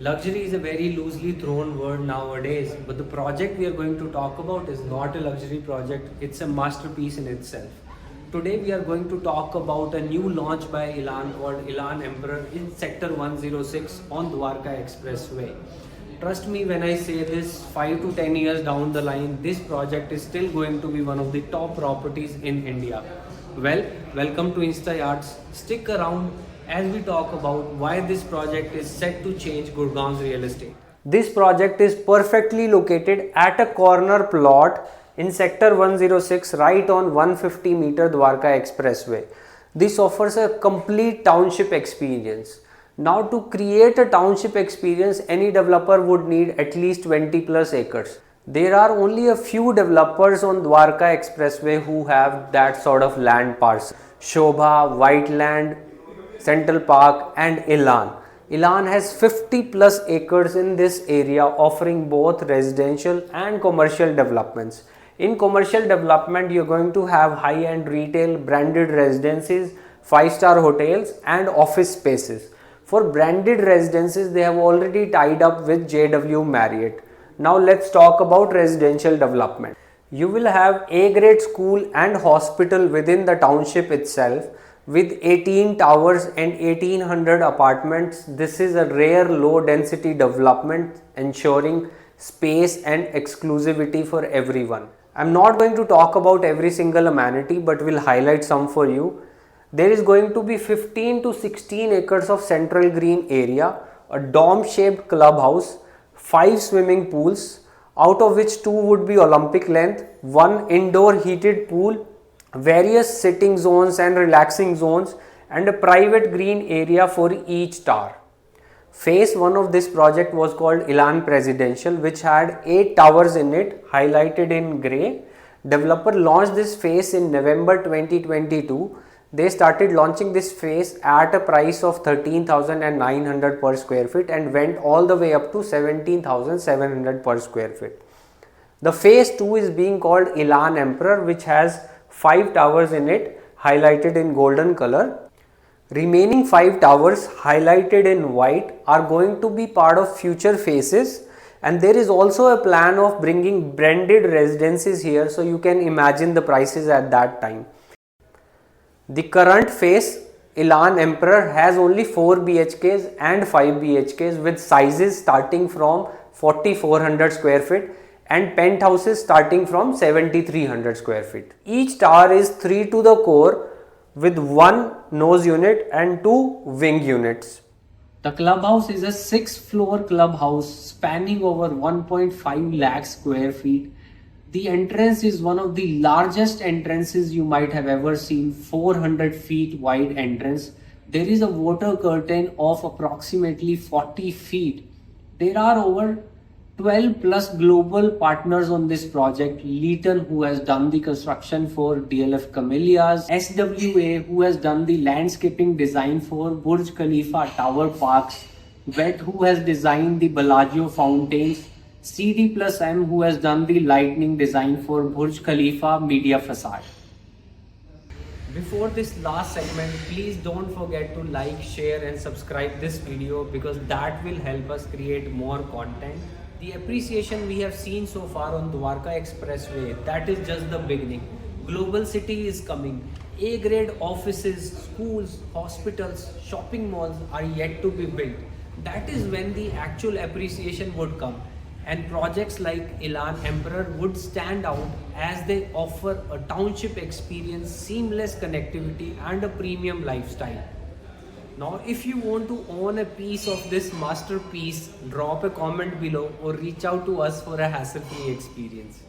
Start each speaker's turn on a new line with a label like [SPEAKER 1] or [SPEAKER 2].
[SPEAKER 1] Luxury is a very loosely thrown word nowadays, but the project we are going to talk about is not a luxury project, it's a masterpiece in itself. Today we are going to talk about a new launch by Elan called Elan Emperor in Sector 106 on Dwarka Expressway. Trust me when I say this, 5 to 10 years down the line, this project is still going to be one of the top properties in India. Well, welcome to Insta Yards. Stick around as we talk about why this project is set to change Gurgaon's real estate. This project is perfectly located at a corner plot in Sector 106 right on 150-meter Dwarka Expressway. This offers a complete township experience. Now to create a township experience, any developer would need at least 20 plus acres. There are only a few developers on Dwarka Expressway who have that sort of land parcel. Shobha, Whiteland, Central Park and Elan. Elan has 50 plus acres in this area offering both residential and commercial developments. In commercial development, you're going to have high-end retail, branded residences, 5-star hotels and office spaces. For branded residences, they have already tied up with JW Marriott. Now let's talk about residential development. You will have A-grade school and hospital within the township itself. With 18 towers and 1800 apartments, this is a rare low density development ensuring space and exclusivity for everyone. I'm not going to talk about every single amenity but will highlight some for you. There is going to be 15 to 16 acres of central green area, a dome shaped clubhouse, 5 swimming pools, out of which 2 would be Olympic length, 1 indoor heated pool, various sitting zones and relaxing zones and a private green area for each tower. Phase 1 of this project was called Elan Presidential, which had 8 towers in it highlighted in grey. Developer launched this phase in November 2022. They started launching this phase at a price of 13,900 per square feet and went all the way up to 17,700 per square feet. The phase 2 is being called Elan Emperor, which has 5 towers in it highlighted in golden color. Remaining 5 towers highlighted in white are going to be part of future phases, and there is also a plan of bringing branded residences here, so you can imagine the prices at that time. The current phase Elan Emperor has only 4 BHKs and 5 BHKs with sizes starting from 4400 square feet and penthouses starting from 7300 square feet. Each tower is 3 to the core with 1 nose unit and 2 wing units. The clubhouse is a 6-floor clubhouse spanning over 1.5 lakh square feet. The entrance is one of the largest entrances you might have ever seen, 400 feet wide entrance. There is a water curtain of approximately 40 feet. There are over 12 plus global partners on this project. Leeton, who has done the construction for DLF Camellias, SWA, who has done the landscaping design for Burj Khalifa Tower Parks, WET, who has designed the Bellagio fountains, CD plus M, who has done the lighting design for Burj Khalifa media facade. Before this last segment, please don't forget to like, share and subscribe this video because that will help us create more content. The appreciation we have seen so far on Dwarka Expressway, that is just the beginning. Global city is coming. A-grade offices, schools, hospitals, shopping malls are yet to be built. That is when the actual appreciation would come. And projects like Elan Emperor would stand out as they offer a township experience, seamless connectivity and a premium lifestyle. Now, if you want to own a piece of this masterpiece, drop a comment below or reach out to us for a hassle-free experience.